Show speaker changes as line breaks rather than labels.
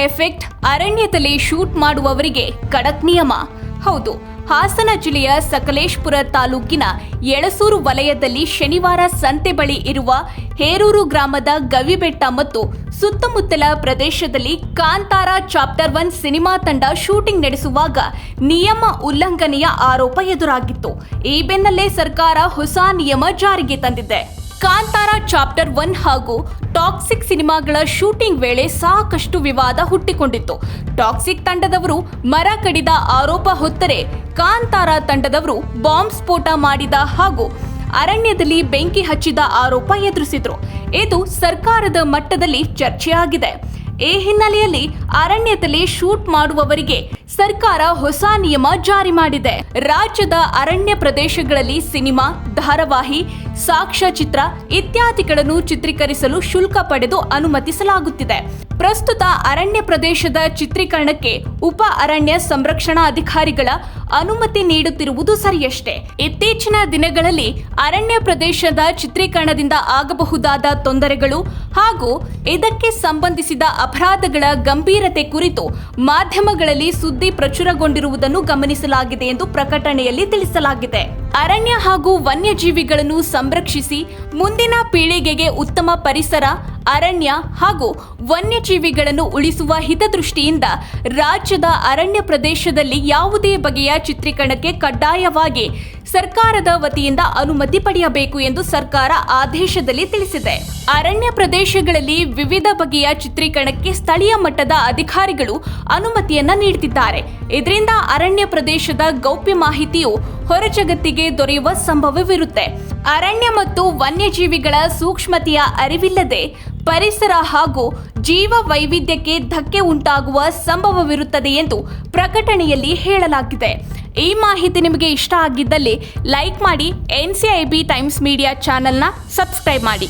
Effect, ಅರಣ್ಯದಲ್ಲಿ shoot ಮಾಡುವವರಿಗೆ ಖಡಕ್ ನಿಯಮ. ಹೌದು, ಹಾಸನ ಜಿಲ್ಲೆಯ ಸಕಲೇಶಪುರ ತಾಲೂಕಿನ ಯಳಸೂರು ವಲಯದಲ್ಲಿ ಶನಿವಾರ ಸಂತೆ ಬಳಿ ಇರುವ ಹೇರೂರು ಗ್ರಾಮದ ಗವಿಬೆಟ್ಟ ಮತ್ತು ಸುತ್ತಮುತ್ತಲ ಪ್ರದೇಶದಲ್ಲಿ ಕಾಂತಾರ ಚಾಪ್ಟರ್ 1 ಸಿನಿಮಾ ತಂಡ ಶೂಟಿಂಗ್ ನಡೆಸುವಾಗ ನಿಯಮ ಉಲ್ಲಂಘನೆಯ ಆರೋಪ ಎದುರಾಗಿತ್ತು. ಈ ಬೆನ್ನಲ್ಲೇ ಸರ್ಕಾರ ಹೊಸ ನಿಯಮ ಜಾರಿಗೆ ತಂದಿದೆ. ಕಾಂತಾರ ಚಾಪ್ಟರ್ 1 ಹಾಗೂ ಟಾಕ್ಸಿಕ್ ಸಿನಿಮಾಗಳ ಶೂಟಿಂಗ್ ವೇಳೆ ಸಾಕಷ್ಟು ವಿವಾದ ಹುಟ್ಟಿಕೊಂಡಿತ್ತು. ಟಾಕ್ಸಿಕ್ ತಂಡದವರು ಮರ ಕಡಿದ ಆರೋಪ ಹೊತ್ತರೆ, ಕಾಂತಾರ ತಂಡದವರು ಬಾಂಬ್ ಸ್ಫೋಟ ಮಾಡಿದ ಹಾಗೂ ಅರಣ್ಯದಲ್ಲಿ ಬೆಂಕಿ ಹಚ್ಚಿದ ಆರೋಪ ಎದುರಿಸಿದ್ರು. ಇದು ಸರ್ಕಾರದ ಮಟ್ಟದಲ್ಲಿ ಚರ್ಚೆಯಾಗಿದೆ. ಈ ಹಿನ್ನೆಲೆಯಲ್ಲಿ ಅರಣ್ಯದಲ್ಲಿ ಶೂಟ್ ಮಾಡುವವರಿಗೆ ಸರ್ಕಾರ ಹೊಸ ನಿಯಮ ಜಾರಿ ಮಾಡಿದೆ. ರಾಜ್ಯದ ಅರಣ್ಯ ಪ್ರದೇಶಗಳಲ್ಲಿ ಸಿನಿಮಾ, ಧಾರಾವಾಹಿ, ಸಾಕ್ಷ್ಯಚಿತ್ರ ಇತ್ಯಾದಿಗಳನ್ನು ಚಿತ್ರೀಕರಿಸಲು ಶುಲ್ಕ ಪಡೆದು ಅನುಮತಿಸಲಾಗುತ್ತಿದೆ. ಪ್ರಸ್ತುತ ಅರಣ್ಯ ಪ್ರದೇಶದ ಚಿತ್ರೀಕರಣಕ್ಕೆ ಉಪ ಅರಣ್ಯ ಸಂರಕ್ಷಣಾ ಅಧಿಕಾರಿಗಳ ಅನುಮತಿ ನೀಡುತ್ತಿರುವುದು ಸರಿಯಷ್ಟೇ. ಇತ್ತೀಚಿನ ದಿನಗಳಲ್ಲಿ ಅರಣ್ಯ ಪ್ರದೇಶದ ಚಿತ್ರೀಕರಣದಿಂದ ಆಗಬಹುದಾದ ತೊಂದರೆಗಳು ಹಾಗೂ ಇದಕ್ಕೆ ಸಂಬಂಧಿಸಿದ ಅಪರಾಧಗಳ ಗಂಭೀರತೆ ಕುರಿತು ಮಾಧ್ಯಮಗಳಲ್ಲಿ ಸುದ್ದಿ ಪ್ರಚುರಗೊಂಡಿರುವುದನ್ನು ಗಮನಿಸಲಾಗಿದೆ ಎಂದು ಪ್ರಕಟಣೆಯಲ್ಲಿ ತಿಳಿಸಲಾಗಿದೆ. ಅರಣ್ಯ ಹಾಗೂ ವನ್ಯಜೀವಿಗಳನ್ನು ಸಂರಕ್ಷಿಸಿ ಮುಂದಿನ ಪೀಳಿಗೆಗೆ ಉತ್ತಮ ಪರಿಸರ, ಅರಣ್ಯ ಹಾಗೂ ವನ್ಯಜೀವಿಗಳನ್ನು ಉಳಿಸುವ ಹಿತದೃಷ್ಟಿಯಿಂದ ರಾಜ್ಯದ ಅರಣ್ಯ ಪ್ರದೇಶದಲ್ಲಿ ಯಾವುದೇ ಬಗೆಯ ಚಿತ್ರೀಕರಣಕ್ಕೆ ಕಡ್ಡಾಯವಾಗಿ ಸರ್ಕಾರದ ವತಿಯಿಂದ ಅನುಮತಿ ಪಡೆಯಬೇಕು ಎಂದು ಸರ್ಕಾರ ಆದೇಶದಲ್ಲಿ ತಿಳಿಸಿದೆ. ಅರಣ್ಯ ಪ್ರದೇಶಗಳಲ್ಲಿ ವಿವಿಧ ಬಗೆಯ ಚಿತ್ರೀಕರಣಕ್ಕೆ ಸ್ಥಳೀಯ ಮಟ್ಟದ ಅಧಿಕಾರಿಗಳು ಅನುಮತಿಯನ್ನ ನೀಡುತ್ತಿದ್ದಾರೆ. ಇದರಿಂದ ಅರಣ್ಯ ಪ್ರದೇಶದ ಗೌಪ್ಯ ಮಾಹಿತಿಯು ಹೊರಜಗತ್ತಿಗೆ ದೊರೆಯುವ ಸಂಭವವಿರುತ್ತೆ. ಅರಣ್ಯ ಮತ್ತು ವನ್ಯಜೀವಿಗಳ ಸೂಕ್ಷ್ಮತೆಯ ಅರಿವಿಲ್ಲದೆ ಪರಿಸರ ಹಾಗೂ ಜೀವ ವೈವಿಧ್ಯಕ್ಕೆ ಧಕ್ಕೆ ಉಂಟಾಗುವ ಸಂಭವವಿರುತ್ತದೆ ಎಂದು ಪ್ರಕಟಣೆಯಲ್ಲಿ ಹೇಳಲಾಗಿದೆ. ಈ ಮಾಹಿತಿ ನಿಮಗೆ ಇಷ್ಟ ಆಗಿದ್ದಲ್ಲಿ ಲೈಕ್ ಮಾಡಿ, NCIB ಟೈಮ್ಸ್ ಮೀಡಿಯಾ ಚಾನೆಲ್ನ ಸಬ್ಸ್ಕ್ರೈಬ್ ಮಾಡಿ.